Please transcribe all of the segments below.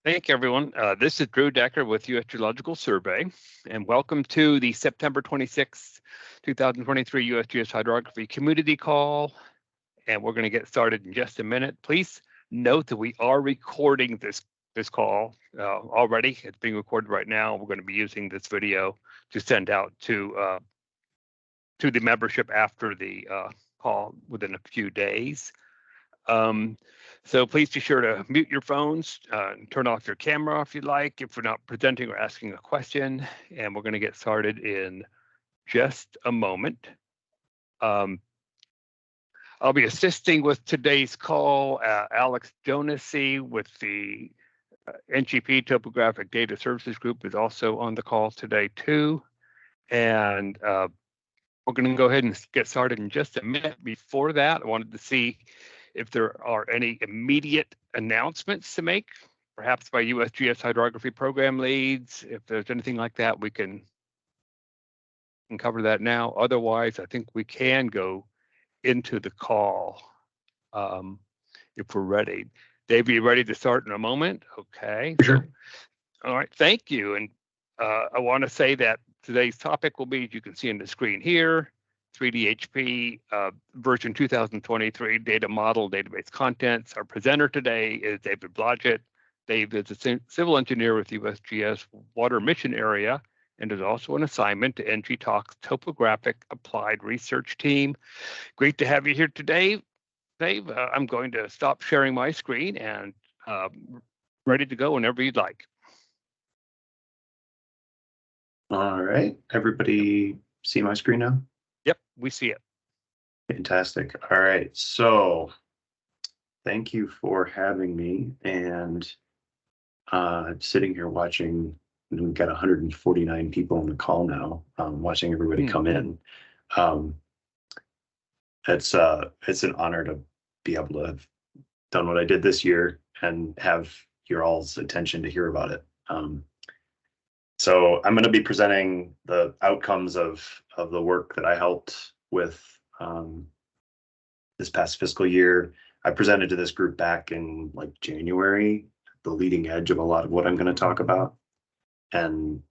Thank you, everyone. This is Drew Decker with U.S. Geological Survey, and welcome to the September 26, 2023 USGS Hydrography Community Call. And we're going to get started in just a minute. Please note that we are recording this call already. It's being recorded right now. We're going to be using this video to send out to the membership after the call within a few days. So please be sure to mute your phones, turn off your camera if you'd like, if we're not presenting or asking a question, and we're going to get started in just a moment. I'll be assisting with today's call. Alex Jonasy with the NGP Topographic Data Services Group is also on the call today too. And we're going to go ahead and get started in just a minute. Before that, I wanted to see if there are any immediate announcements to make, perhaps by USGS Hydrography Program leads. If there's anything like that, we can cover that now. Otherwise, I think we can go into the call if we're ready. Dave, are you ready to start in a moment? Okay. Sure. All right, thank you. And I want to say that today's topic will be, as you can see on the screen here, 3DHP version 2023 data model database contents. Our presenter today is David Blodgett. Dave is a civil engineer with USGS Water Mission Area and is also an assignment to NGTOC's Topographic Applied Research Team. Great to have you here today, Dave. I'm going to stop sharing my screen and ready to go whenever you'd like. All right, everybody see my screen now? Yep, we see it. Fantastic. All right, so thank you for having me and sitting here watching. We've got 149 people on the call now, watching everybody come in. It's an honor to be able to have done what I did this year and have your all's attention to hear about it. So I'm going to be presenting the outcomes of the work that I helped with this past fiscal year. I presented to this group back in like January, the leading edge of a lot of what I'm going to talk about. And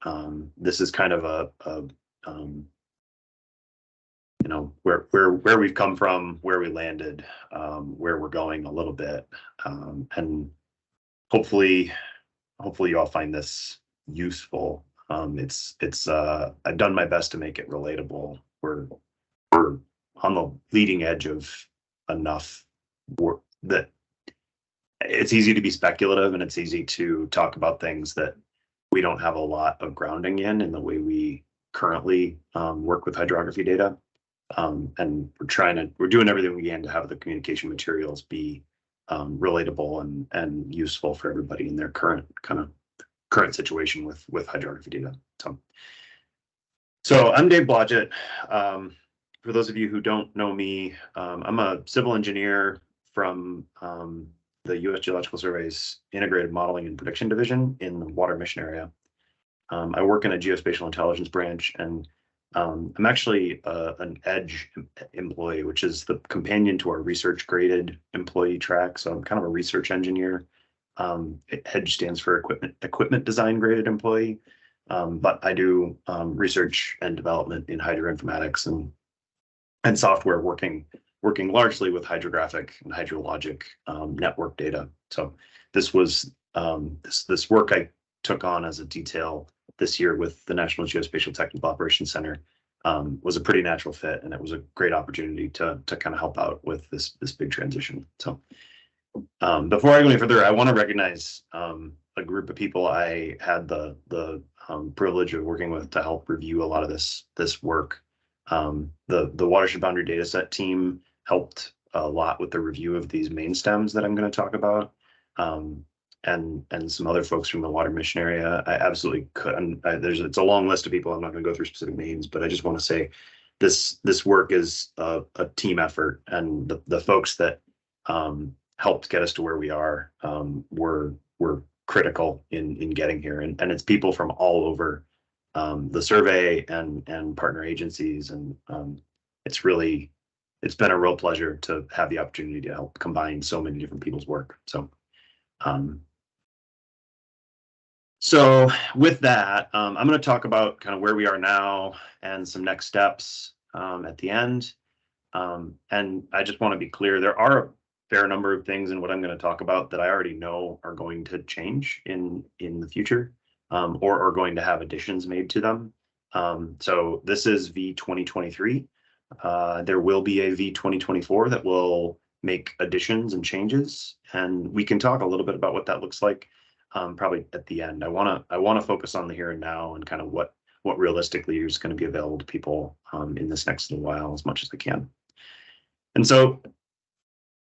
this is kind of you know, where we've come from, where we landed, where we're going a little bit, and hopefully you all find this useful. I've done my best to make it relatable. We're on the leading edge of enough work that it's easy to be speculative and it's easy to talk about things that we don't have a lot of grounding in the way we currently work with hydrography data. And we're doing everything we can to have the communication materials be relatable and useful for everybody in their current situation with hydrography data. So I'm Dave Blodgett. For those of you who don't know me, I'm a civil engineer from the U.S. Geological Survey's Integrated Modeling and Prediction Division in the Water Mission Area. I work in a geospatial intelligence branch, and I'm actually an EDGE employee, which is the companion to our research graded employee track. So I'm kind of a research engineer. EDGE stands for equipment design graded employee, but I do research and development in hydroinformatics and software, working largely with hydrographic and hydrologic network data. So this was this work I took on as a detail this year with the National Geospatial Technical Operations Center was a pretty natural fit, and it was a great opportunity to kind of help out with this big transition. So before I go any further, I want to recognize a group of people I had the privilege of working with to help review a lot of this work. The watershed boundary data set team helped a lot with the review of these main stems that I'm going to talk about. And some other folks from the Water Mission Area. I absolutely could. It's a long list of people. I'm not going to go through specific names, but I just want to say this work is a team effort, and the folks that helped get us to where we are were critical in getting here, and it's people from all over the survey and partner agencies, and it's been a real pleasure to have the opportunity to help combine so many different people's work. So. So with that, I'm going to talk about kind of where we are now and some next steps at the end. And I just want to be clear, there are a fair number of things in what I'm going to talk about that I already know are going to change in the future, or are going to have additions made to them. So this is V2023. There will be a V2024 that will make additions and changes, and we can talk a little bit about what that looks like probably at the end. I want to focus on the here and now and kind of what realistically is going to be available to people in this next little while as much as I can. And so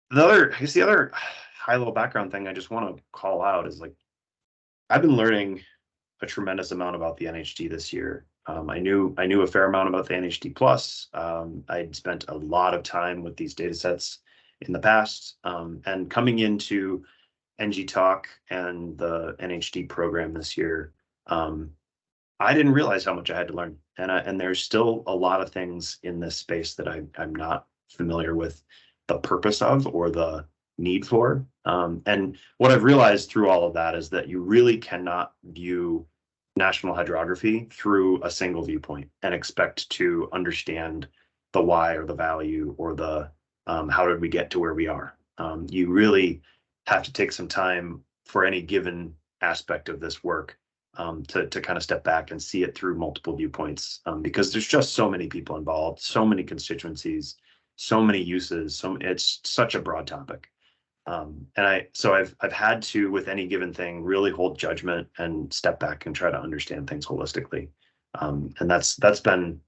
the other high level background thing I just want to call out is, like, I've been learning a tremendous amount about the NHD this year. I knew a fair amount about the NHD plus. I'd spent a lot of time with these data sets in the past, and coming into NGTOC and the NHD program this year, I didn't realize how much I had to learn, and there's still a lot of things in this space that I'm not familiar with the purpose of or the need for. And what I've realized through all of that is that you really cannot view national hydrography through a single viewpoint and expect to understand the why or the value or the how did we get to where we are. You really have to take some time for any given aspect of this work to kind of step back and see it through multiple viewpoints, because there's just so many people involved, so many constituencies, so many uses. It's such a broad topic. So I've had to, with any given thing, really hold judgment and step back and try to understand things holistically. And it's been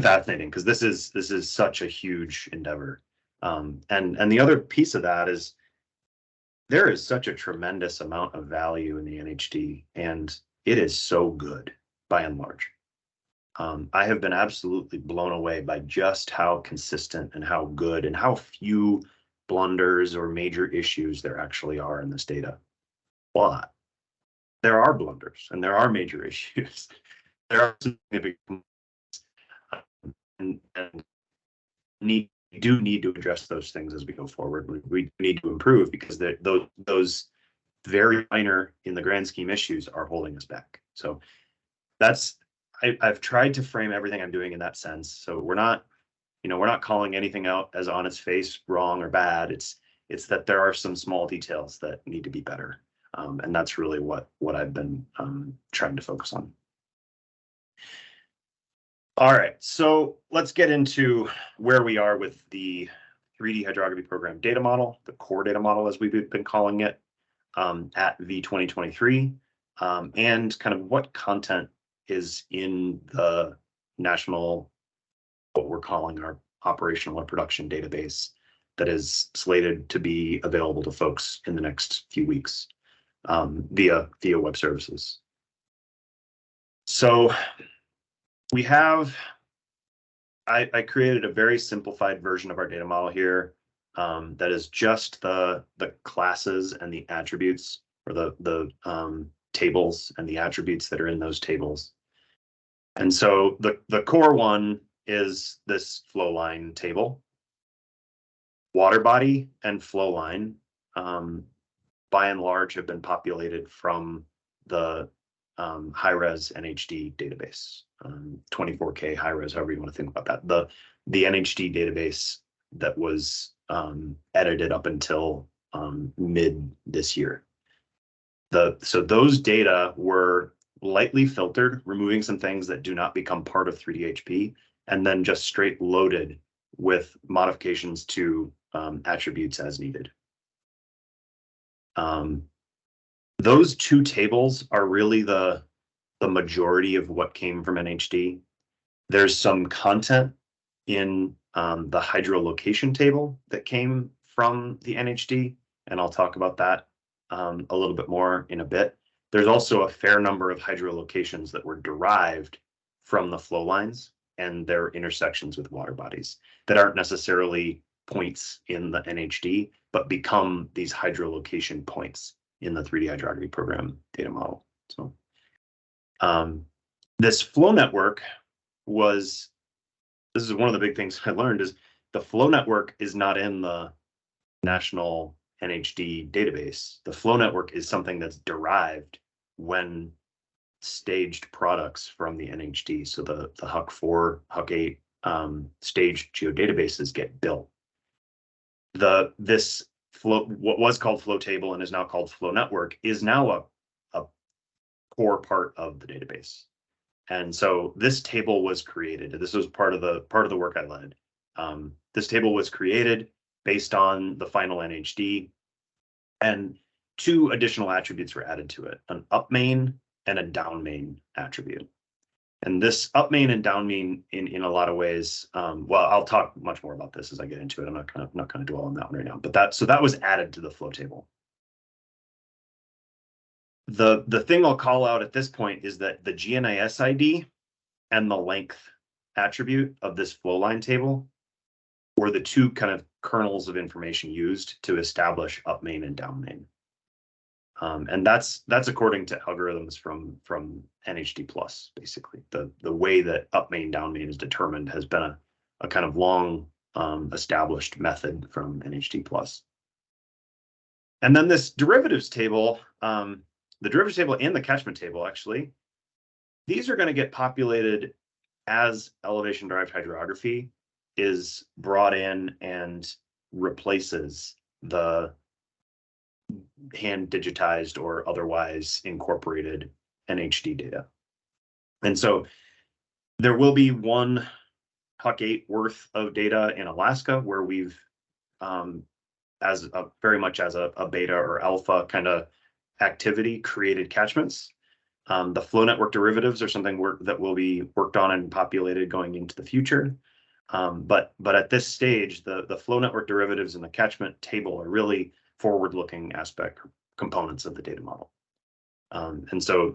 fascinating, because this is such a huge endeavor. And the other piece of that is there is such a tremendous amount of value in the NHD, and it is so good by and large. I have been absolutely blown away by just how consistent and how good and how few blunders or major issues there actually are in this data. But there are blunders and there are major issues. There are significant, and we do need to address those things as we go forward. We need to improve, because those very minor in the grand scheme issues are holding us back. So I've tried to frame everything I'm doing in that sense. So we're not calling anything out as on its face wrong or bad. It's that there are some small details that need to be better. And that's really what I've been trying to focus on. All right, so let's get into where we are with the 3D Hydrography Program data model, the core data model as we've been calling it, at V2023, and kind of what content is in the national, what we're calling our operational or production database, that is slated to be available to folks in the next few weeks via web services. So we have, I created a very simplified version of our data model here that is just the classes and the attributes, or the tables and the attributes that are in those tables. And so the core one is this flow line table. Water body and flow line, by and large, have been populated from the high-res NHD database, 24K high-res, however you want to think about that. The NHD database that was edited up until mid this year. So those data were lightly filtered, removing some things that do not become part of 3DHP, and then just straight loaded with modifications to attributes as needed. Those two tables are really the majority of what came from NHD. There's some content in the hydrolocation table that came from the NHD, and I'll talk about that a little bit more in a bit. There's also a fair number of hydrolocations that were derived from the flow lines and their intersections with water bodies that aren't necessarily points in the NHD, but become these hydrolocation points in the 3D Hydrography Program data model. So this flow network this is one of the big things I learned, is the flow network is not in the national NHD database. The flow network is something that's derived when staged products from the NHD, so the HUC4, HUC8 staged geodatabases get built. This flow, what was called flow table and is now called flow network, is now a core part of the database. And so this table was created. This was part of the work I led. This table was created based on the final NHD, and 2 additional attributes were added to it: an up main and a down main attribute. And this up main and down main, in a lot of ways, well, I'll talk much more about this as I get into it. I'm not going to dwell on that one right now. But that was added to the flow table. The thing I'll call out at this point is that the GNIS ID and the length attribute of this flow line table were the 2 kind of kernels of information used to establish up main and down main. And that's according to algorithms from NHD Plus. Basically, the way that up main down main is determined has been a kind of long established method from NHD Plus. And then this derivatives table, the derivatives table and the catchment table, actually, these are going to get populated as elevation derived hydrography is brought in and replaces the hand digitized or otherwise incorporated NHD data. And so there will be one HUC8 worth of data in Alaska where we've very much as a beta or alpha kind of activity created catchments. The flow network derivatives are something that will be worked on and populated going into the future. But at this stage, the flow network derivatives and the catchment table are really forward-looking components of the data model. And so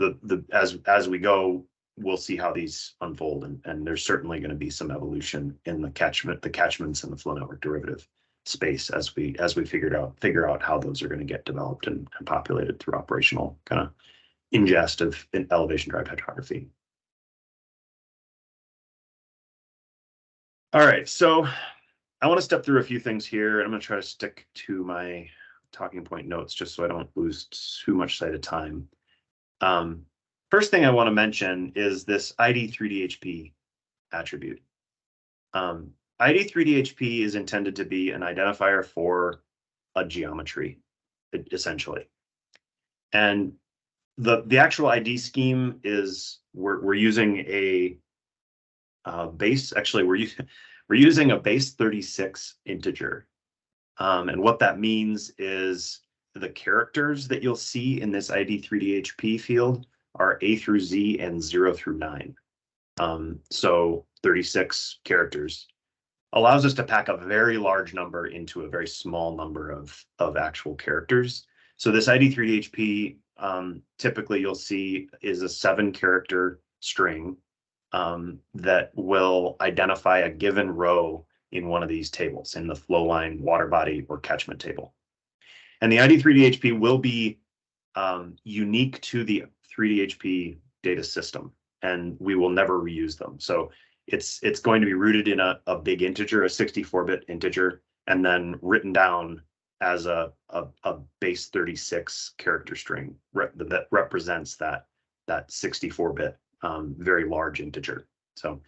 as we go, we'll see how these unfold, and there's certainly going to be some evolution in the catchments and the flow network derivative space as we figure out how those are going to get developed and populated through operational kind of ingest of elevation derived hydrography. All right, so I want to step through a few things here, and I'm going to try to stick to my talking point notes just so I don't lose too much sight of time. First thing I want to mention is this ID3DHP attribute. ID3DHP is intended to be an identifier for a geometry, essentially. And the actual ID scheme is we're using a base. Actually, we're using a base 36 integer. And what that means is the characters that you'll see in this ID3DHP field are A through Z and 0 through 9. So 36 characters allows us to pack a very large number into a very small number of actual characters. So this ID3DHP, typically you'll see is a 7-character string that will identify a given row in one of these tables, in the flow line, water body, or catchment table. And the ID3DHP will be unique to the 3DHP data system, and we will never reuse them. So it's going to be rooted in a big integer, a 64-bit integer, and then written down as a base 36 character string that represents that 64-bit very large integer. So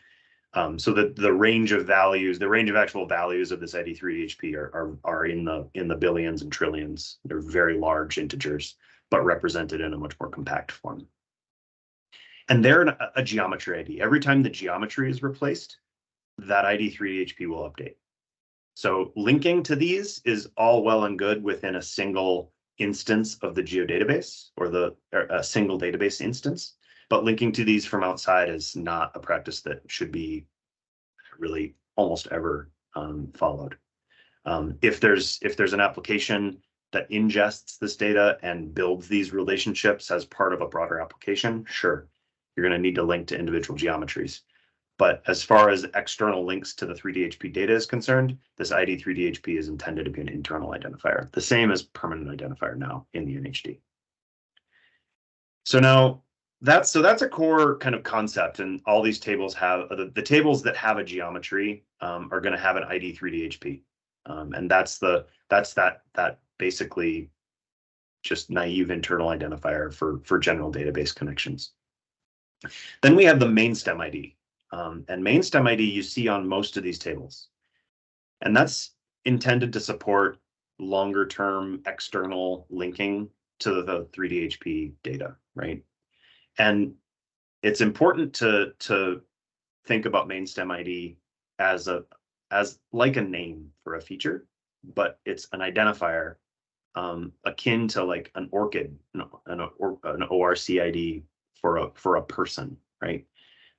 the range of values, the range of actual values of this ID3DHP are in the billions and trillions. They're very large integers, but represented in a much more compact form. And they're a geometry ID. Every time the geometry is replaced, that ID3DHP will update. So linking to these is all well and good within a single instance of the geodatabase or a single database instance. But linking to these from outside is not a practice that should be really almost ever followed. If there's an application that ingests this data and builds these relationships as part of a broader application, sure, you're going to need to link to individual geometries. But as far as external links to the 3DHP data is concerned, this ID3DHP is intended to be an internal identifier, the same as permanent identifier now in the NHD. So now that's a core kind of concept, and all these tables have the tables that have a geometry are going to have an ID3DHP, and that's that basically just naive internal identifier for general database connections. Then we have the main stem ID. And main stem ID you see on most of these tables. And that's intended to support longer term external linking to the 3DHP data, right? And it's important to think about main stem ID as like a name for a feature, but it's an identifier akin to like an ORCID, an ORCID for a person, right?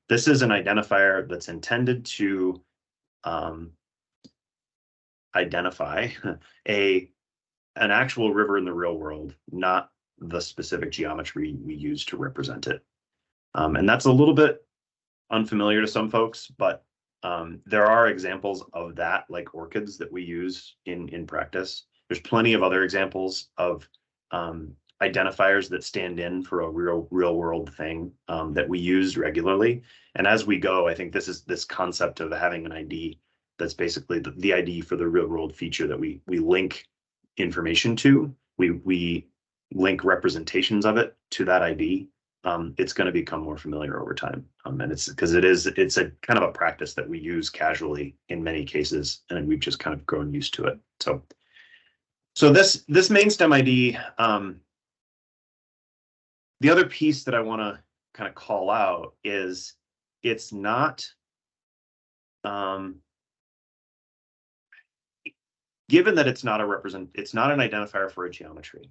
This is an identifier that's intended to identify an actual river in the real world, not the specific geometry we use to represent it. And that's a little bit unfamiliar to some folks, but there are examples of that, like ORCIDs, that we use in practice. There's plenty of other examples of identifiers that stand in for a real world thing that we use regularly. And as we go, I think this concept of having an ID that's basically the ID for the real world feature that we link information to. We link representations of it to that ID. It's going to become more familiar over time. And it's because it's a kind of a practice that we use casually in many cases, and we've just kind of grown used to it. So this main stem ID, the other piece that I want to kind of call out is it's not, given that it's not an identifier for a geometry.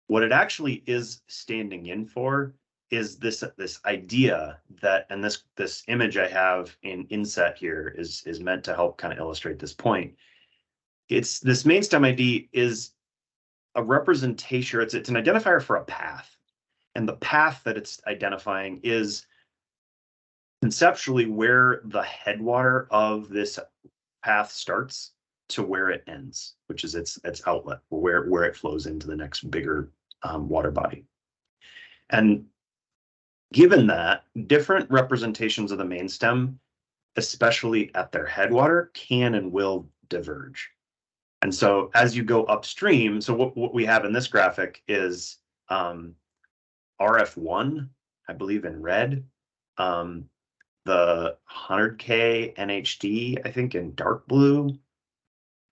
What it actually is standing in for is this idea that, and this image I have in inset here is meant to help kind of illustrate this point. It's this main stem ID is a representation. It's an identifier for a path, and the path that it's identifying is conceptually where the headwater of this path starts to where it ends, which is its outlet, where it flows into the next bigger water body. And given that, different representations of the main stem, especially at their headwater, can and will diverge. And so as you go upstream, so what we have in this graphic is RF1, I believe in red, the 100K NHD, I think in dark blue.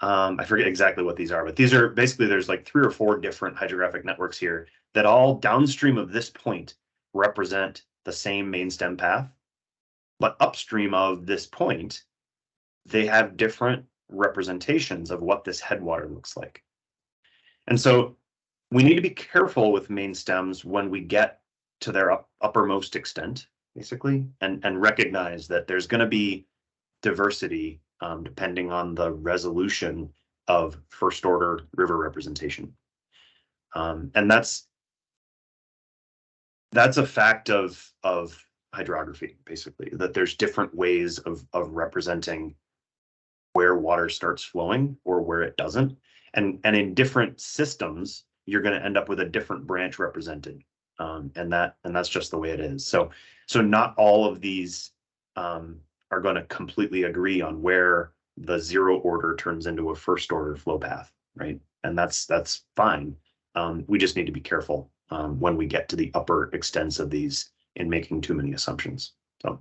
I forget exactly what these are, but these are basically, there's like 3 or 4 different hydrographic networks here that all downstream of this point represent the same main stem path. But upstream of this point, they have different representations of what this headwater looks like. And so we need to be careful with main stems when we get to their uppermost extent, basically, and recognize that there's going to be diversity depending on the resolution of first order river representation. And that's a fact of hydrography, basically, that there's different ways of representing where water starts flowing or where it doesn't. And in different systems, you're going to end up with a different branch represented. And that's just the way it is. So not all of these are going to completely agree on where the 0 order turns into a first order flow path, right? And that's fine. We just need to be careful when we get to the upper extents of these in making too many assumptions. So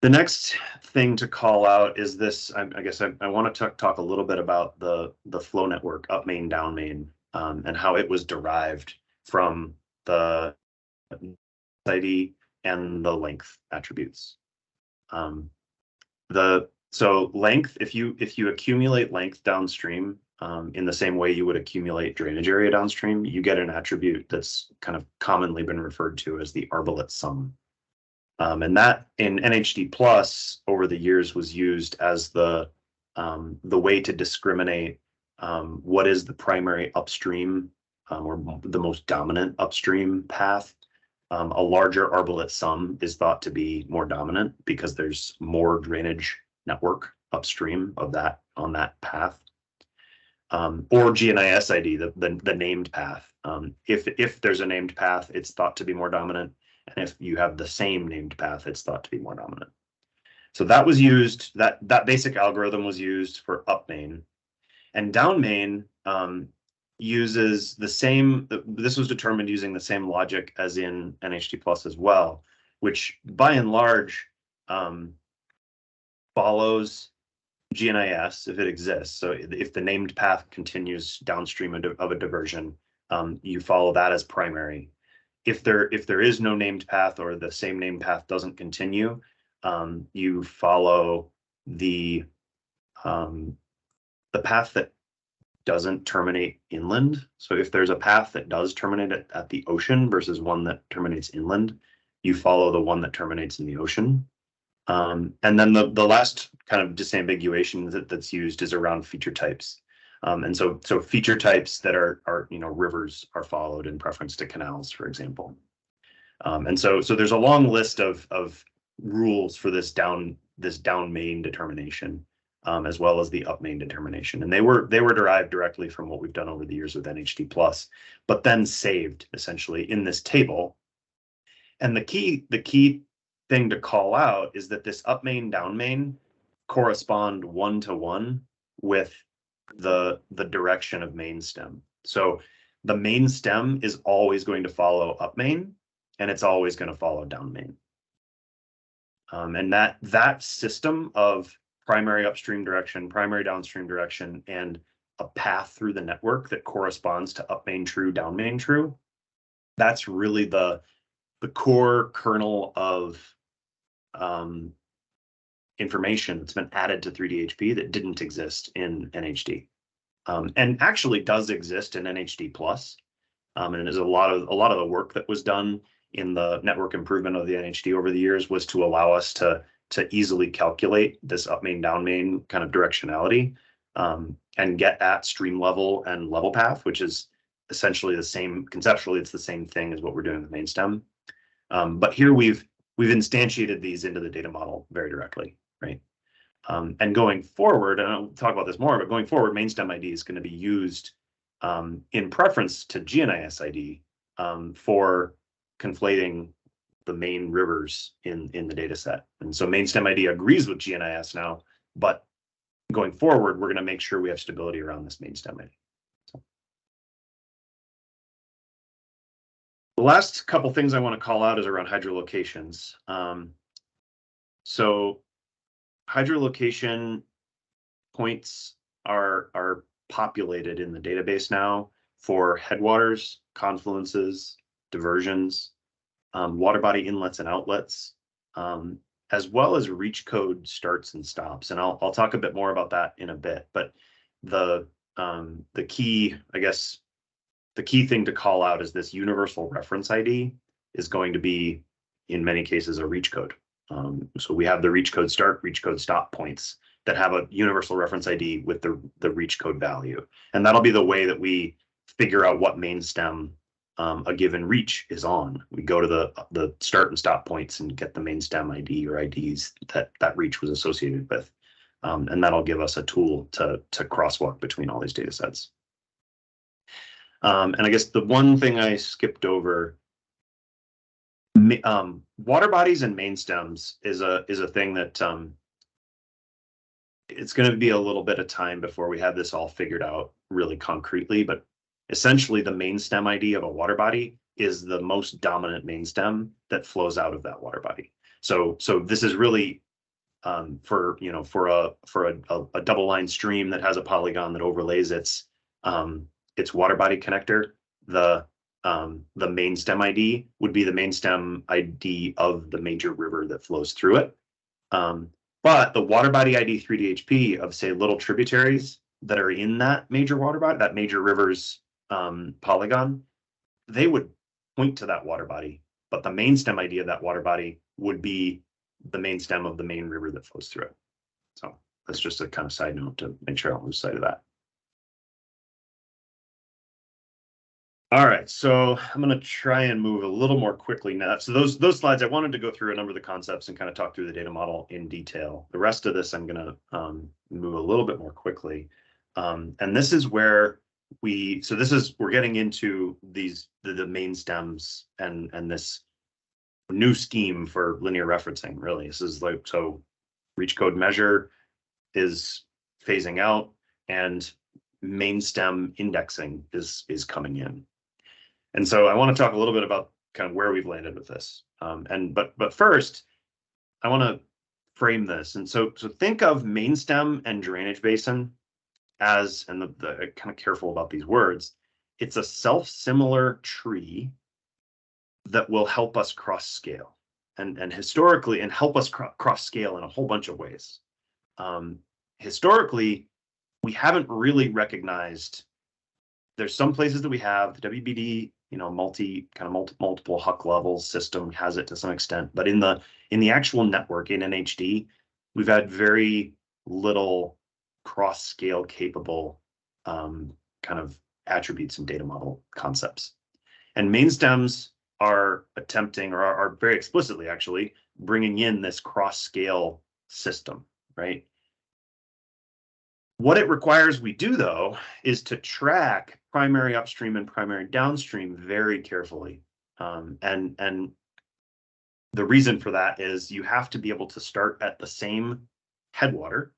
the next thing to call out is this. I guess I want to talk a little bit about the flow network up main, down main, and how it was derived from the ID and the length attributes. So length, if you accumulate length downstream in the same way you would accumulate drainage area downstream, you get an attribute that's kind of commonly been referred to as the arbolate sum. And that in NHD plus over the years was used as the way to discriminate what is the primary upstream or the most dominant upstream path. A larger arbolate sum is thought to be more dominant because there's more drainage network upstream of that on that path. Or GNIS ID, the named path. If there's a named path, it's thought to be more dominant. And if you have the same named path, it's thought to be more dominant. So that was used, that basic algorithm was used for up main. And down main, uses the same, this was determined using the same logic as in NHT Plus as well, which by and large follows GNIS if it exists. So if the named path continues downstream of a diversion, you follow that as primary. If there is no named path or the same named path doesn't continue, you follow the path that doesn't terminate inland. So if there's a path that does terminate at the ocean versus one that terminates inland, you follow the one that terminates in the ocean. And then the last kind of disambiguation that's used is around feature types. And so feature types that are rivers are followed in preference to canals, for example. And so there's a long list of rules for this down main determination, as well as the up main determination. And they were derived directly from what we've done over the years with NHT Plus, but then saved essentially in this table. And the key thing to call out is that this up main, down main correspond 1-to-1 with the direction of main stem. So the main stem is always going to follow up main, and it's always going to follow down main. And that system of primary upstream direction, primary downstream direction, and a path through the network that corresponds to up main true, down main true, that's really the core kernel of information that's been added to 3DHP that didn't exist in NHD, and actually does exist in NHD Plus. And there's a lot of the work that was done in the network improvement of the NHD over the years was to allow us to easily calculate this up main, down main kind of directionality, and get at stream level and level path, which is essentially the same. Conceptually, it's the same thing as what we're doing with main stem. But here we've instantiated these into the data model very directly, right? And going forward, and I'll talk about this more, but going forward, main stem ID is going to be used in preference to GNIS ID for conflating the main rivers in the data set. And so main stem ID agrees with GNIS now, but going forward, we're going to make sure we have stability around this main stem ID. The last couple things I want to call out is around hydrolocations. So hydrolocation points are populated in the database now for headwaters, confluences, diversions, water body inlets and outlets, as well as reach code starts and stops. And I'll talk a bit more about that in a bit. But the key, I guess, the key thing to call out is this universal reference ID is going to be, in many cases, a reach code. So we have the reach code start, reach code stop points that have a universal reference ID with the reach code value. And that'll be the way that we figure out what main stem a given reach is on. We go to the start and stop points and get the main stem ID or IDs that reach was associated with. And that'll give us a tool to crosswalk between all these data sets. And I guess the one thing I skipped over, water bodies and main stems is a thing that it's going to be a little bit of time before we have this all figured out really concretely. But essentially, the main stem ID of a water body is the most dominant main stem that flows out of that water body. So this is really for a double line stream that has a polygon that overlays its water body connector. The main stem ID would be the main stem ID of the major river that flows through it. But the water body ID 3DHP of, say, little tributaries that are in that major water body, that major river's polygon, they would point to that water body, but the main stem ID of that water body would be the main stem of the main river that flows through it. So that's just a kind of side note to make sure I don't lose sight of that. All right, so I'm going to try and move a little more quickly now. So those slides, I wanted to go through a number of the concepts and kind of talk through the data model in detail. The rest of this, I'm going to move a little bit more quickly. And this is where we're getting into the main stems and this new scheme for linear referencing, really. This is like, so reach code measure is phasing out, and main stem indexing is coming in. And so I want to talk a little bit about kind of where we've landed with this. But first, I want to frame this. And so think of main stem and drainage basin as, and the kind of careful about these words, it's a self-similar tree that will help us cross scale and historically, and help us cross scale in a whole bunch of ways. Historically, we haven't really recognized, there's some places that we have the WBD, multiple Huck levels system has it to some extent, but in the actual network in NHD, we've had very little cross scale capable kind of attributes and data model concepts. And main stems are attempting, or are very explicitly actually bringing in this cross scale system, right? What it requires we do, though, is to track primary upstream and primary downstream very carefully. And the reason for that is you have to be able to start at the same headwater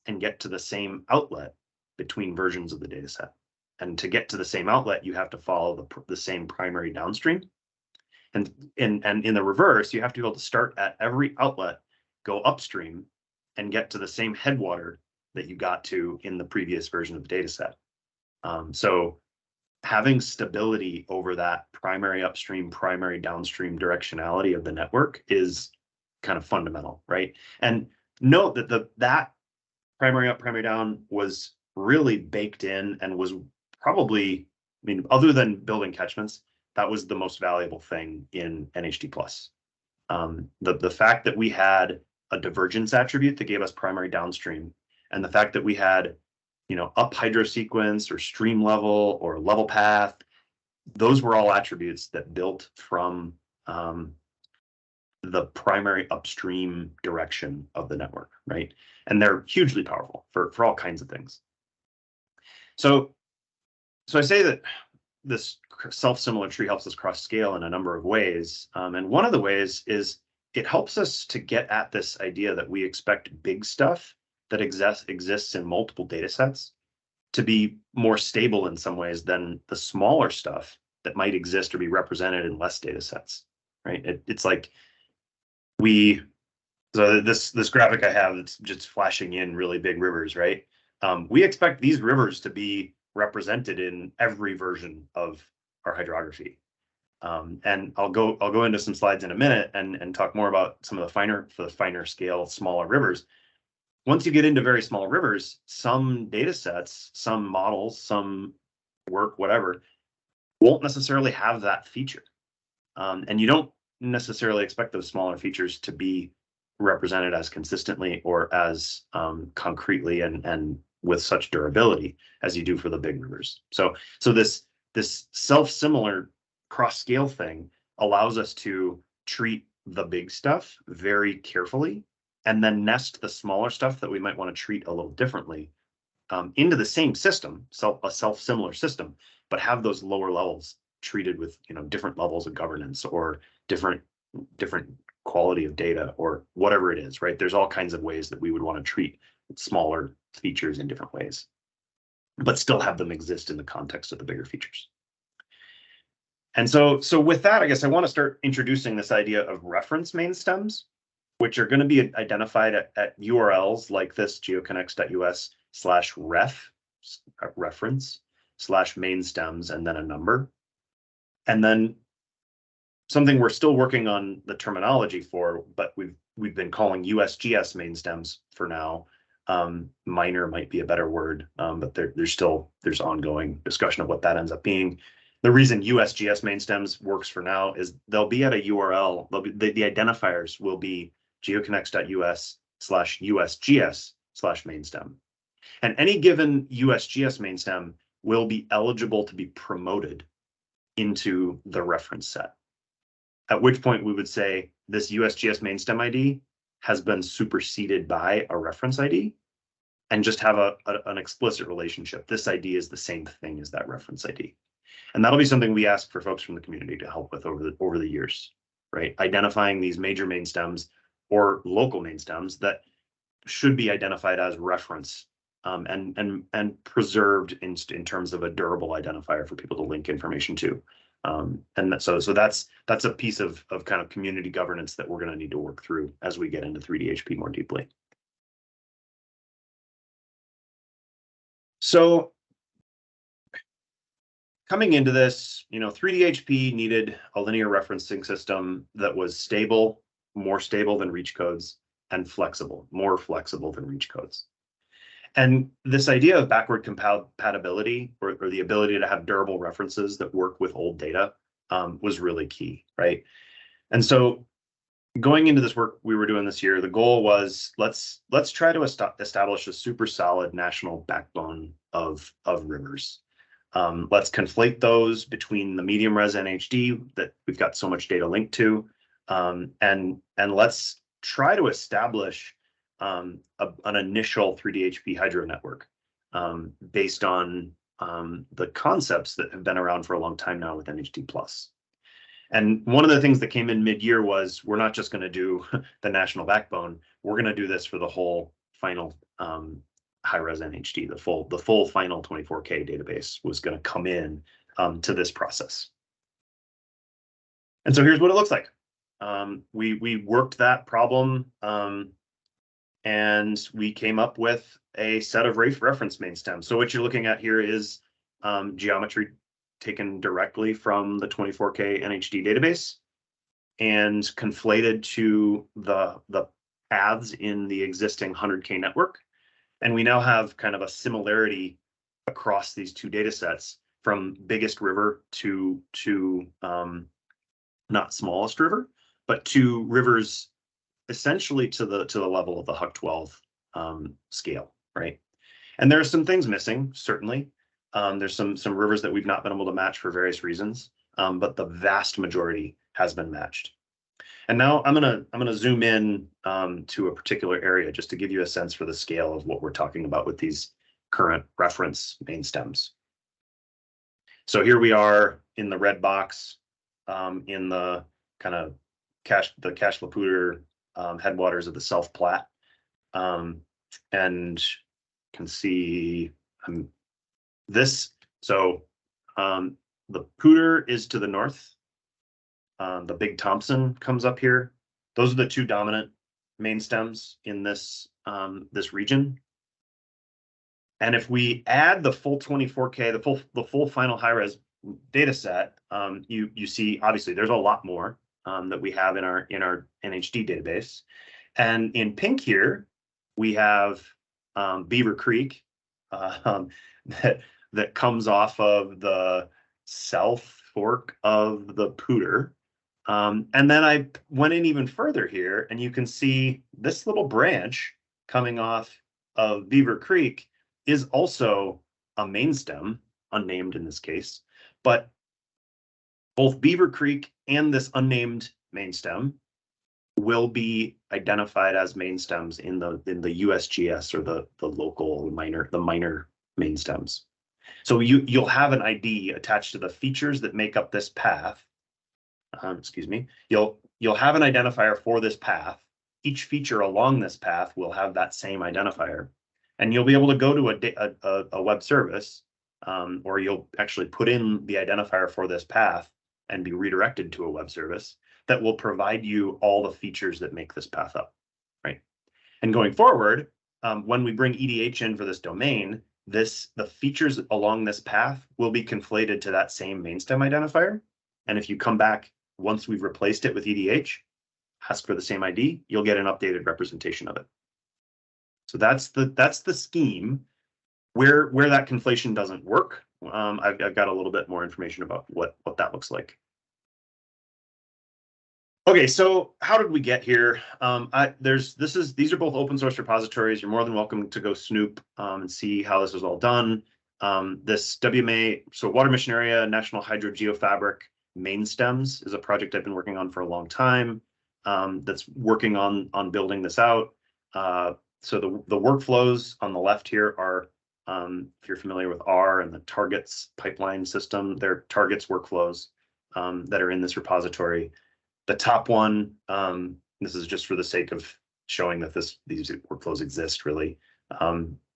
and get to the same outlet between versions of the data set. And to get to the same outlet, you have to follow the same primary downstream. And in the reverse, you have to be able to start at every outlet, go upstream, and get to the same headwater that you got to in the previous version of the data set. So having stability over that primary upstream, primary downstream directionality of the network is kind of fundamental, right? And note that that primary up, primary down was really baked in and was probably, other than building catchments, that was the most valuable thing in NHD Plus. The fact that we had a divergence attribute that gave us primary downstream, and the fact that we had, up hydro sequence or stream level or level path, those were all attributes that built from the primary upstream direction of the network, right? And they're hugely powerful for all kinds of things. So I say that this self-similar tree helps us cross scale in a number of ways. And one of the ways is it helps us to get at this idea that we expect big stuff that exists in multiple data sets to be more stable in some ways than the smaller stuff that might exist or be represented in less data sets, right? It's like so this graphic I have, it's just flashing in really big rivers, right? We expect these rivers to be represented in every version of our hydrography. And I'll go into some slides in a minute and talk more about some of the finer scale, smaller rivers. Once you get into very small rivers, some data sets, some models, some work, whatever, won't necessarily have that feature. And you don't necessarily expect those smaller features to be represented as consistently or as concretely and with such durability as you do for the big rivers. So this self-similar cross-scale thing allows us to treat the big stuff very carefully and then nest the smaller stuff that we might want to treat a little differently into the same system, a self-similar system, but have those lower levels treated with different levels of governance or different quality of data or whatever it is, right? There's all kinds of ways that we would want to treat smaller features in different ways, but still have them exist in the context of the bigger features. And so with that, I guess I want to start introducing this idea of reference main stems, which are going to be identified at URLs like this, geoconnects.us/reference/main stems, and then a number. And then something we're still working on the terminology for, but we've been calling USGS main stems for now. Minor might be a better word, but there's ongoing discussion of what that ends up being. The reason USGS main stems works for now is they'll be at a URL. The identifiers will be geoconnects.us/USGS/main stem. And any given USGS main stem will be eligible to be promoted into the reference set. At which point we would say this USGS main stem ID has been superseded by a reference ID and just have an explicit relationship. This ID is the same thing as that reference ID. And that'll be something we ask for folks from the community to help with over the years, right? Identifying these major main stems or local main stems that should be identified as reference and preserved in terms of a durable identifier for people to link information to. So that's a piece of kind of community governance that we're going to need to work through as we get into 3DHP more deeply. So coming into this, 3DHP needed a linear referencing system that was stable, more stable than reach codes, and flexible, more flexible than reach codes. And this idea of backward compatibility or the ability to have durable references that work with old data was really key, right? And so going into this work we were doing this year, the goal was let's try to establish a super solid national backbone of rivers. Let's conflate those between the medium res NHD that we've got so much data linked to, and let's try to establish an initial 3DHP hydro network based on the concepts that have been around for a long time now with NHD Plus. And one of the things that came in mid-year was we're not just going to do the national backbone, we're going to do this for the whole final high-res NHD, the full final 24K database was going to come in to this process. And so here's what it looks like. We worked that problem and we came up with a set of reference main stems. So what you're looking at here is geometry taken directly from the 24K NHD database and conflated to the paths in the existing 100K network. And we now have kind of a similarity across these two data sets from biggest river to not smallest river, but to rivers essentially to the level of the Huck 12 scale, right? And there are some things missing, certainly. There's some rivers that we've not been able to match for various reasons, but the vast majority has been matched. And now I'm gonna zoom in to a particular area just to give you a sense for the scale of what we're talking about with these current reference main stems. So here we are in the red box in the kind of Cache-la-Poudre headwaters of the South Platte, and can see this. So the Poudre is to the north. The Big Thompson comes up here. Those are the two dominant main stems in this this region. And if we add the full 24K, the full final high-res data set, you see obviously there's a lot more that we have in our NHD database. And in pink here, we have Beaver Creek that comes off of the south fork of the Poudre. And then I went in even further here, and you can see this little branch coming off of Beaver Creek is also a main stem, unnamed in this case, but both Beaver Creek and this unnamed main stem will be identified as main stems in the USGS or the local minor main stems. So you'll have an ID attached to the features that make up this path. Excuse me. You'll have an identifier for this path. Each feature along this path will have that same identifier, and you'll be able to go to a web service, or you'll actually put in the identifier for this path and be redirected to a web service that will provide you all the features that make this path up, right? And going forward, when we bring EDH in for this domain, the features along this path will be conflated to that same main stem identifier. And if you come back once we've replaced it with EDH, ask for the same ID, you'll get an updated representation of it. So that's the scheme. Where that conflation doesn't work, I've got a little bit more information about what that looks like. Okay, so how did we get here? These are both open source repositories. You're more than welcome to go snoop and see how this was all done. This WMA, so Water Mission Area National Hydro Geofabric main stems is a project I've been working on for a long time. That's working on building this out. So the workflows on the left here are, if you're familiar with R and the targets pipeline system, they're targets workflows that are in this repository. The top one, this is just for the sake of showing that these workflows exist, really.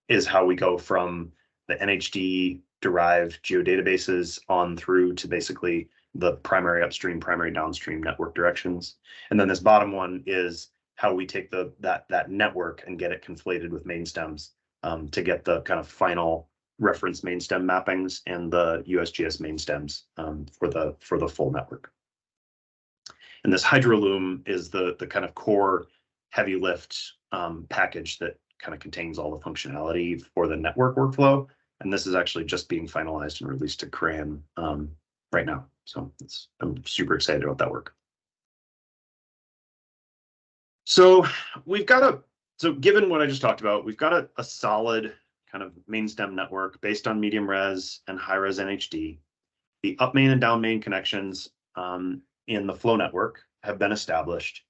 is how we go from the NHD derived geodatabases on through to basically the primary upstream, primary downstream network directions. And then this bottom one is how we take that network and get it conflated with main stems to get the kind of final reference main stem mappings and the USGS main stems for the full network. And this HydroLoom is the kind of core heavy lift package that kind of contains all the functionality for the network workflow. And this is actually just being finalized and released to CRAN right now. So I'm super excited about that work. So given what I just talked about, we've got a solid kind of main stem network based on medium res and high res NHD. The up main and down main connections in the flow network have been established.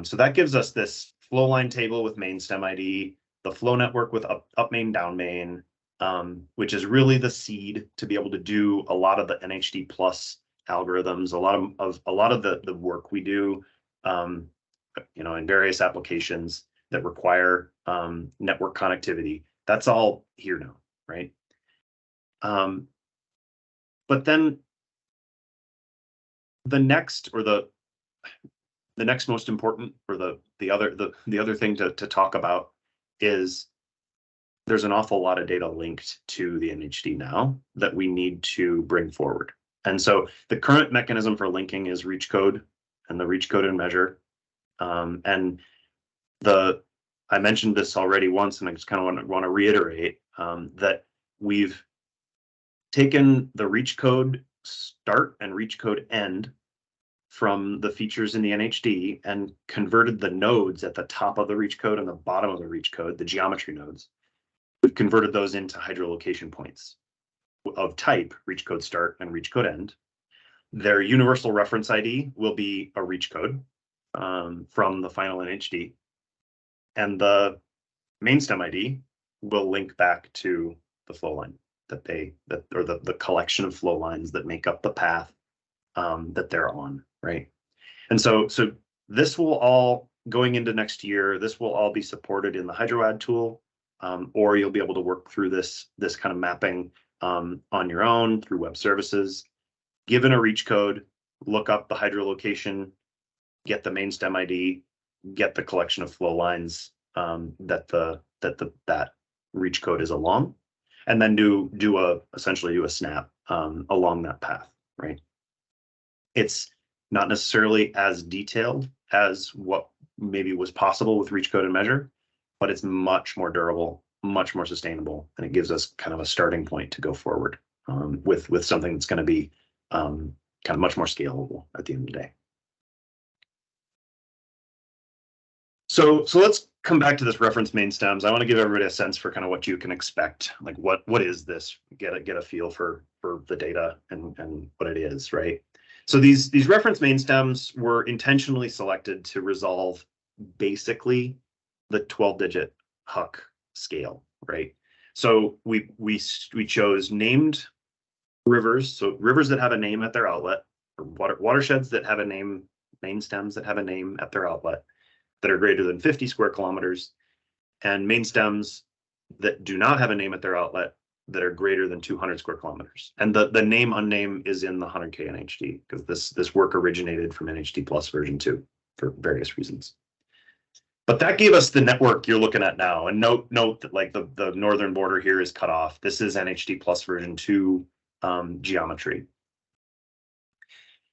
So that gives us this flow line table with main stem ID, the flow network with up main, down main, which is really the seed to be able to do a lot of the NHD plus algorithms, a lot of the work we do, in various applications that require network connectivity. That's all here now, right? But then the next most important, or the other thing to talk about is there's an awful lot of data linked to the NHD now that we need to bring forward. And so the current mechanism for linking is reach code and the reach code and measure. I mentioned this already once, and I just kind of want to reiterate that we've taken the reach code start and reach code end from the features in the NHD and converted the nodes at the top of the reach code and the bottom of the reach code, the geometry nodes. We've converted those into hydrolocation points of type reach code start and reach code end. Their universal reference ID will be a reach code from the final NHD. And the main stem ID will link back to the flow line or the collection of flow lines that make up the path that they're on, right? And so this will all, going into next year, this will all be supported in the HydroAdd tool, or you'll be able to work through this kind of mapping on your own through web services. Given a reach code, look up the hydrolocation, get the main stem ID, get the collection of flow lines that reach code is along, and then essentially do a snap along that path, right? It's not necessarily as detailed as what maybe was possible with reach code and measure, but it's much more durable, much more sustainable, and it gives us kind of a starting point to go forward with something that's going to be kind of much more scalable at the end of the day. So let's come back to this reference main stems. I want to give everybody a sense for kind of what you can expect. Like what is this? Get a feel for the data and what it is, right? So these reference main stems were intentionally selected to resolve basically the 12-digit HUC scale, right? So we chose named rivers, so rivers that have a name at their outlet, or watersheds that have a name, main stems that have a name at their outlet, that are greater than 50 square kilometers, and main stems that do not have a name at their outlet that are greater than 200 square kilometers. And the name unname is in the 100K NHD, because this work originated from NHD Plus version 2 for various reasons. But that gave us the network you're looking at now. And note that like the northern border here is cut off. This is NHD Plus version 2 geometry.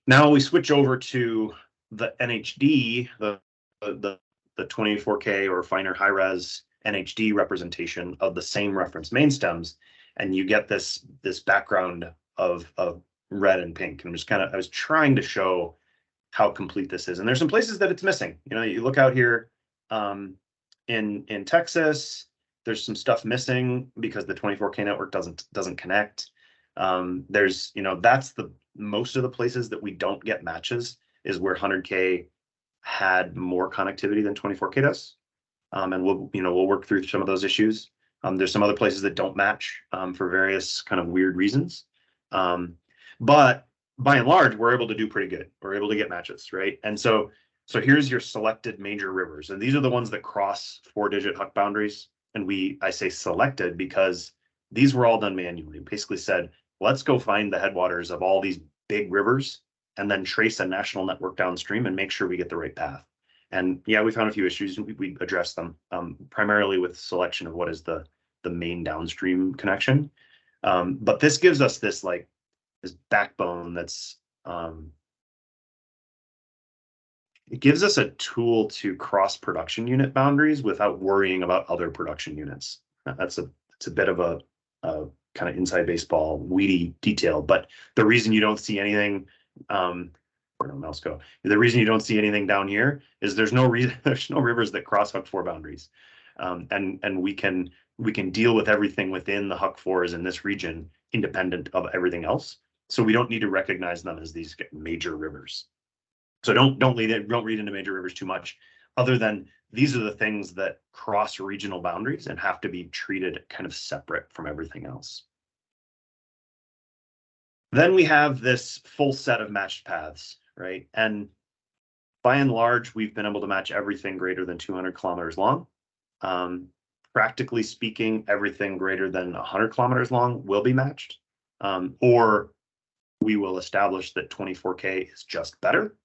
Now we switch over to the NHD, the 24K or finer high res NHD representation of the same reference main stems, and you get this background of red and pink. And I was trying to show how complete this is. And there's some places that it's missing. You look out here in Texas, there's some stuff missing because the 24K network doesn't connect. There's that's most of the places that we don't get matches is where 100K had more connectivity than 24K does. And we'll work through some of those issues. There's some other places that don't match for various kind of weird reasons. But by and large, we're able to do pretty good. We're able to get matches, right? And so here's your selected major rivers. And these are the ones that cross 4-digit HUC boundaries. and I say selected because these were all done manually. We basically said, let's go find the headwaters of all these big rivers and then trace a national network downstream and make sure we get the right path. And yeah, we found a few issues. We addressed them primarily with selection of what is the main downstream connection. But this gives us this backbone that's it gives us a tool to cross production unit boundaries without worrying about other production units. It's a bit of a kind of inside baseball weedy detail, but the reason you don't see anything where did mouse go? The reason you don't see anything down here is there's no rivers that cross Huck 4 boundaries, and we can deal with everything within the Huck 4s in this region independent of everything else. So we don't need to recognize them as these major rivers. So don't read into major rivers too much, other than these are the things that cross regional boundaries and have to be treated kind of separate from everything else. Then we have this full set of matched paths, right? And by and large, we've been able to match everything greater than 200 kilometers long. Practically speaking, everything greater than 100 kilometers long will be matched, or we will establish that 24K is just better,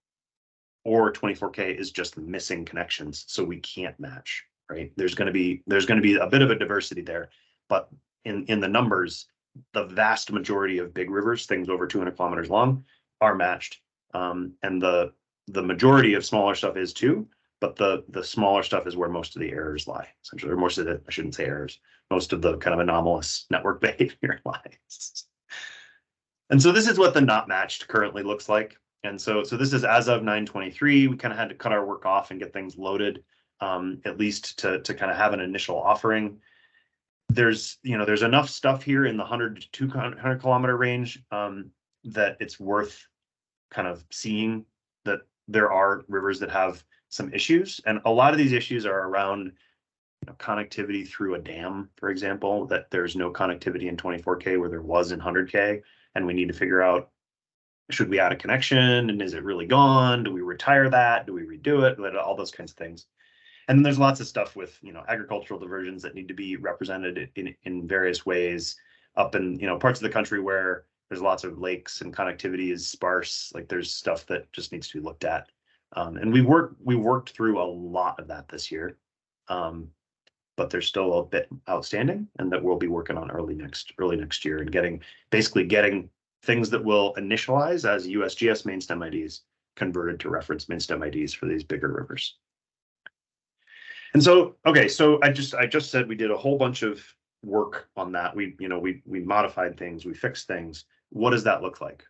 or 24K is just missing connections, so we can't match, right? There's going to be a bit of a diversity there, but in the numbers, the vast majority of big rivers, things over 200 kilometers long, are matched, and the majority of smaller stuff is too. But the smaller stuff is where most of the errors lie, essentially, or most of the, I shouldn't say errors, most of the kind of anomalous network behavior lies. And so this is what the not matched currently looks like. And so this is as of 9/23. We kind of had to cut our work off and get things loaded, at least to kind of have an initial offering. There's enough stuff here in the 100 to 200 kilometer range that it's worth kind of seeing that there are rivers that have some issues, and a lot of these issues are around connectivity through a dam, for example, that there's no connectivity in 24K where there was in 100K, and we need to figure out, should we add a connection, and is it really gone? Do we retire that? Do we redo it? All those kinds of things. And then there's lots of stuff with agricultural diversions that need to be represented in various ways up in parts of the country where there's lots of lakes and connectivity is sparse. Like there's stuff that just needs to be looked at. And we worked through a lot of that this year, but there's still a bit outstanding, and that we'll be working on early next year, and getting things that will initialize as USGS main stem IDs converted to reference main stem IDs for these bigger rivers. And so, okay, so I just said we did a whole bunch of work on that. We modified things, we fixed things. What does that look like?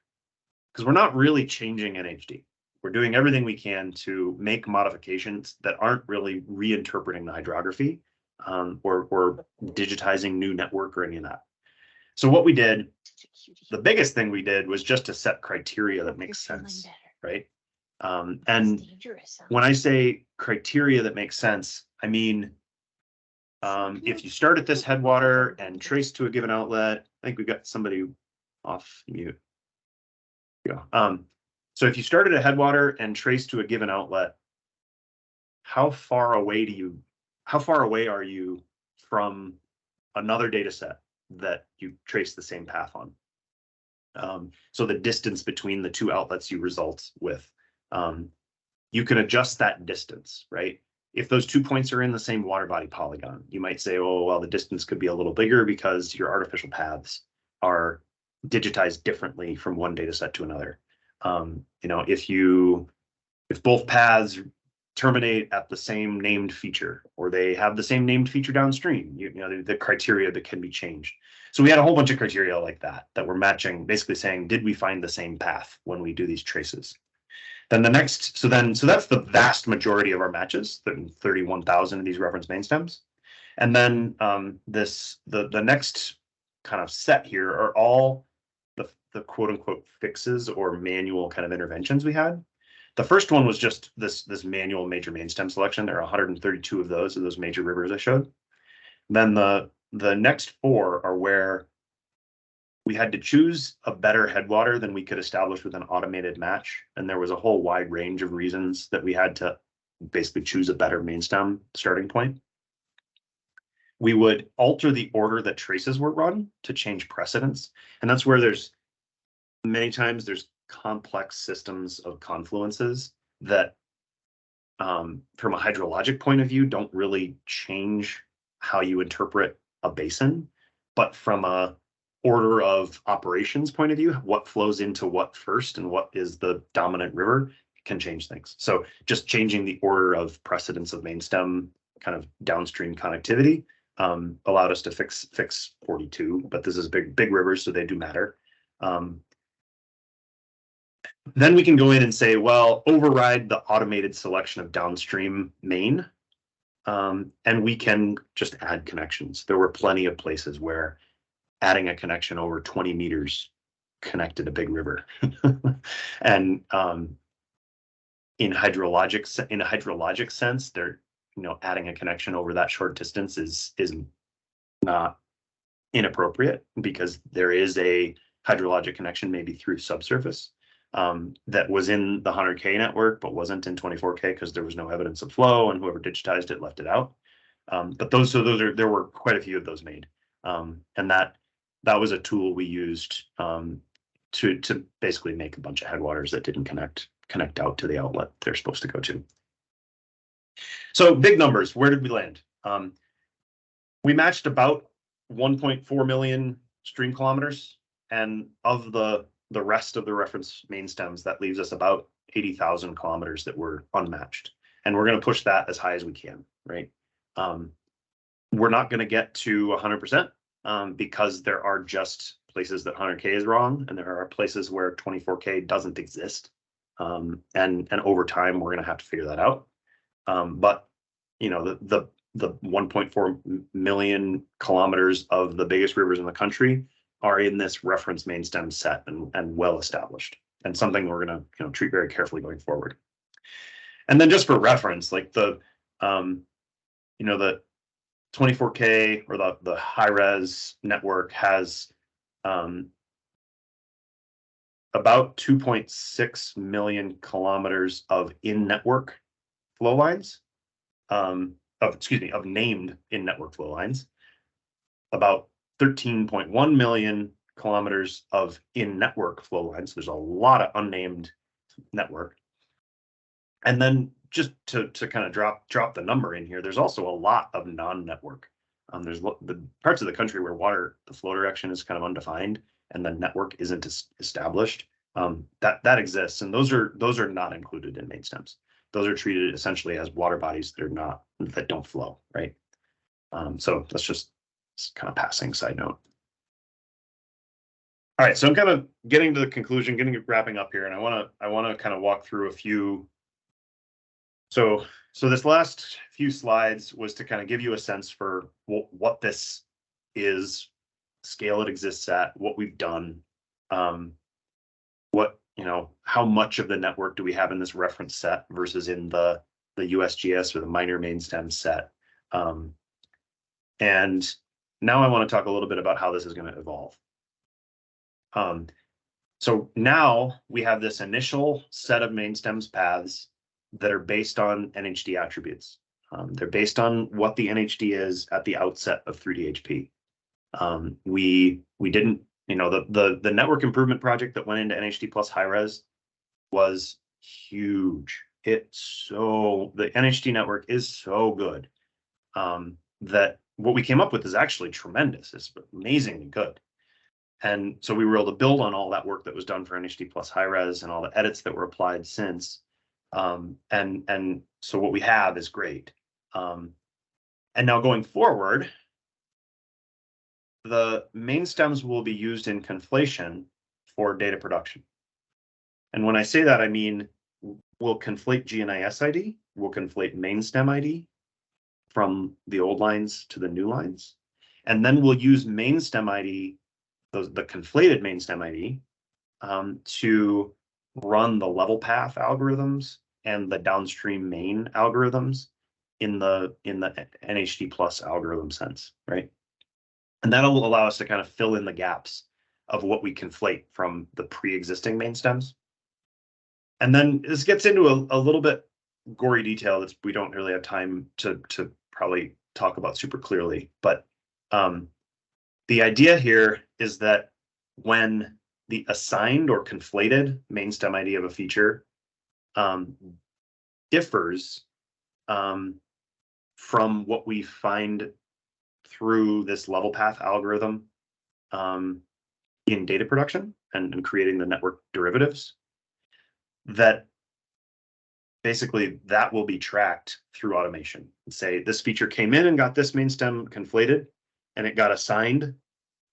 Because we're not really changing NHD. We're doing everything we can to make modifications that aren't really reinterpreting the hydrography or digitizing new network or any of that. So what we did, the biggest thing we did was just to set criteria that makes sense, right? And when I say criteria that makes sense, I mean, if you start at this headwater and trace to a given outlet, I think we got somebody off mute. Yeah. So if you start at a headwater and trace to a given outlet, how far away are you from another data set that you trace the same path on? So the distance between the two outlets you result with, you can adjust that distance, right? If those 2 points are in the same water body polygon, you might say, oh, well, the distance could be a little bigger because your artificial paths are digitized differently from one data set to another. If both paths terminate at the same named feature, or they have the same named feature downstream, the criteria that can be changed. So we had a whole bunch of criteria like that we're matching, basically saying, did we find the same path when we do these traces? Then the next, so that's the vast majority of our matches, 31,000 of these reference main stems. And then the next kind of set here are all the quote unquote fixes or manual kind of interventions we had. The first one was just this manual major main stem selection. There are 132 of those major rivers I showed. Then the next 4 are where we had to choose a better headwater than we could establish with an automated match. And there was a whole wide range of reasons that we had to basically choose a better main stem starting point. we would alter the order that traces were run to change precedence. And that's where many times there's complex systems of confluences that from a hydrologic point of view don't really change how you interpret a basin, but from a order of operations point of view, what flows into what first and what is the dominant river can change things. So just changing the order of precedence of main stem kind of downstream connectivity allowed us to fix 42, but this is big rivers, so they do matter. Then we can go in and say, well, override the automated selection of downstream main, and we can just add connections. There were plenty of places where adding a connection over 20 meters connected a big river. And in a hydrologic sense, they're, adding a connection over that short distance is not inappropriate, because there is a hydrologic connection maybe through subsurface that was in the 100K network, but wasn't in 24K because there was no evidence of flow, and whoever digitized it left it out. But there were quite a few of those made, and that was a tool we used to basically make a bunch of headwaters that didn't connect out to the outlet they're supposed to go to. So big numbers, where did we land? We matched about 1.4 million stream kilometers, and of the rest of the reference main stems, that leaves us about 80,000 kilometers that were unmatched. And we're going to push that as high as we can, right? We're not going to get to 100% because there are just places that 100K is wrong, and there are places where 24K doesn't exist. And over time, we're going to have to figure that out. But the 1.4 million kilometers of the biggest rivers in the country are in this reference main stem set and well established, and something we're going to treat very carefully going forward. And then just for reference, like the 24K or the high res network has about 2.6 million kilometers of in-network flow lines, of named in-network flow lines, about 13.1 million kilometers of in-network flow lines. There's a lot of unnamed network. And then just to kind of drop the number in here, there's also a lot of non-network. There's the parts of the country where the flow direction is kind of undefined and the network isn't established. That exists, and those are not included in main stems. Those are treated essentially as water bodies that don't flow, right? So that's just kind of passing side note. All right, so I'm kind of getting to the conclusion, wrapping up here, and I want to kind of walk through a few. So this last few slides was to kind of give you a sense for what this is, scale it exists at, what we've done, how much of the network do we have in this reference set versus in the USGS or the minor main stem set. And now I want to talk a little bit about how this is going to evolve. So now we have this initial set of main stems paths that are based on NHD attributes. They're based on what the NHD is at the outset of 3DHP. We didn't, the network improvement project that went into NHD plus high res was huge. The NHD network is so good that what we came up with is actually tremendous. It's amazingly good. And so we were able to build on all that work that was done for NHD plus high res and all the edits that were applied since. And so what we have is great. And now going forward, the main stems will be used in conflation for data production. And when I say that, I mean, we'll conflate GNIS ID, we'll conflate main stem ID from the old lines to the new lines. And then we'll use main stem ID, the conflated main stem ID, to run the level path algorithms and the downstream main algorithms in the NHD plus algorithm sense, right? And that'll allow us to kind of fill in the gaps of what we conflate from the pre-existing main stems. And then this gets into a little bit gory detail that we don't really have time to probably talk about super clearly, but the idea here is that when the assigned or conflated main stem ID of a feature differs from what we find through this level path algorithm in data production and creating the network derivatives, that basically that will be tracked through automation. Say this feature came in and got this main stem conflated, and it got assigned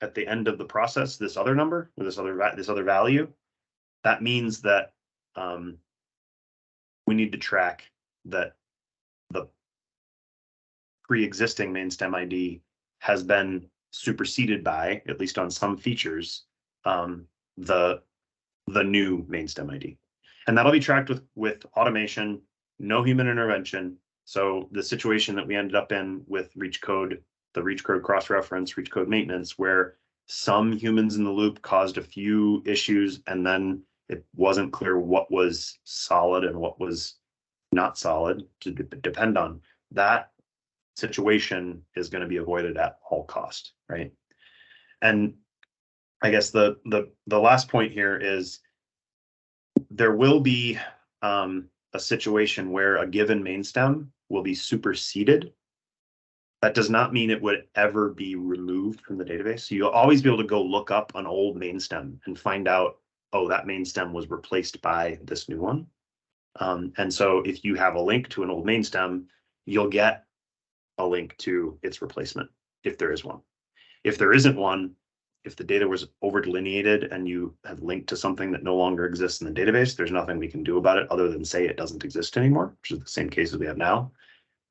at the end of the process this other number or this other value. That means that we need to track that the pre-existing main stem ID has been superseded by, at least on some features, the new main stem ID. And that'll be tracked with automation, no human intervention. So the situation that we ended up in with reach code, the reach code cross-reference, reach code maintenance, where some humans in the loop caused a few issues, and then it wasn't clear what was solid and what was not solid to depend on. That situation is going to be avoided at all cost, right? And I guess the last point here is there will be a situation where a given main stem will be superseded. That does not mean it would ever be removed from the database. So you'll always be able to go look up an old main stem and find out, oh, that main stem was replaced by this new one. And so if you have a link to an old main stem, you'll get a link to its replacement if there is one. If there isn't one, if the data was over delineated and you have linked to something that no longer exists in the database, there's nothing we can do about it other than say it doesn't exist anymore, which is the same case that we have now.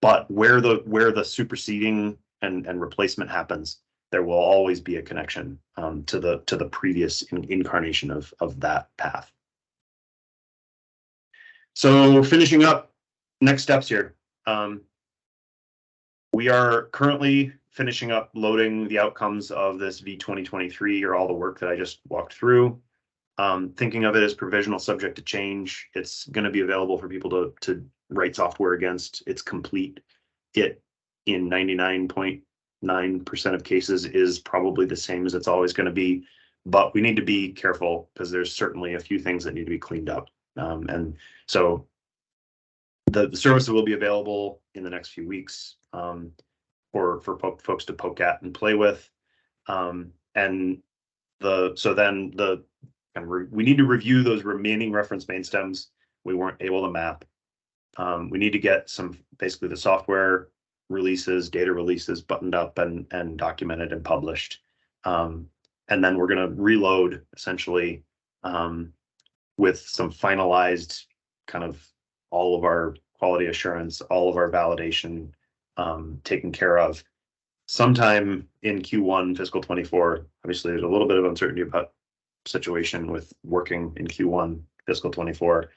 But where the superseding and replacement happens, there will always be a connection to the previous incarnation of that path. So finishing up, next steps here. We are currently finishing up loading the outcomes of this v2023, or all the work that I just walked through. Thinking of it as provisional, subject to change. It's going to be available for people to write software against. It's complete. It, in 99.9% of cases, is probably the same as it's always going to be. But we need to be careful because there's certainly a few things that need to be cleaned up. And so the service will be available in the next few weeks for folks to poke at and play with. We need to review those remaining reference main stems we weren't able to map. We need to get basically the software releases, data releases buttoned up and documented and published. And then we're going to reload essentially with some finalized kind of all of our quality assurance, all of our validation taken care of sometime in Q1 fiscal 24. Obviously, there's a little bit of uncertainty about situation with working in Q1 fiscal 24,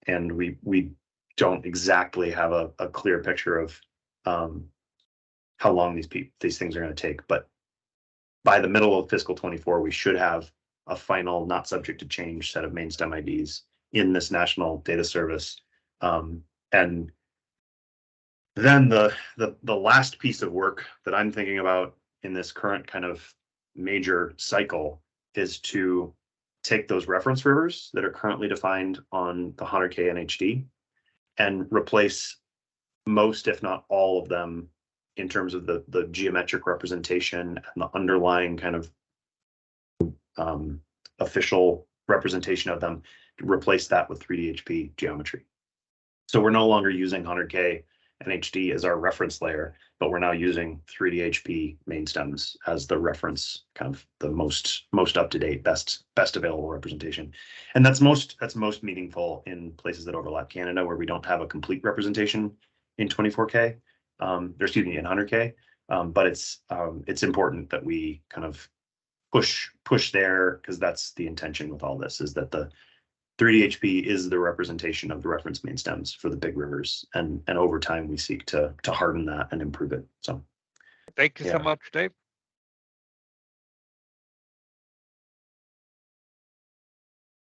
and we don't exactly have a clear picture of how long these things are going to take. But by the middle of fiscal 24, we should have a final, not subject to change set of main stem IDs in this national data service. And then the last piece of work that I'm thinking about in this current kind of major cycle is to take those reference rivers that are currently defined on the 100K NHD and replace most, if not all of them, in terms of the geometric representation and the underlying kind of official representation of them, to replace that with 3DHP geometry. So we're no longer using 100K NHD as our reference layer, but we're now using 3DHP main stems as the reference, kind of the most up-to-date, best available representation. And that's most meaningful in places that overlap Canada, where we don't have a complete representation in 24K, in 100K. But it's important that we kind of push there, because that's the intention with all this, is that the 3DHP is the representation of the reference main stems for the big rivers, and over time we seek to harden that and improve it. So thank you so much, Dave.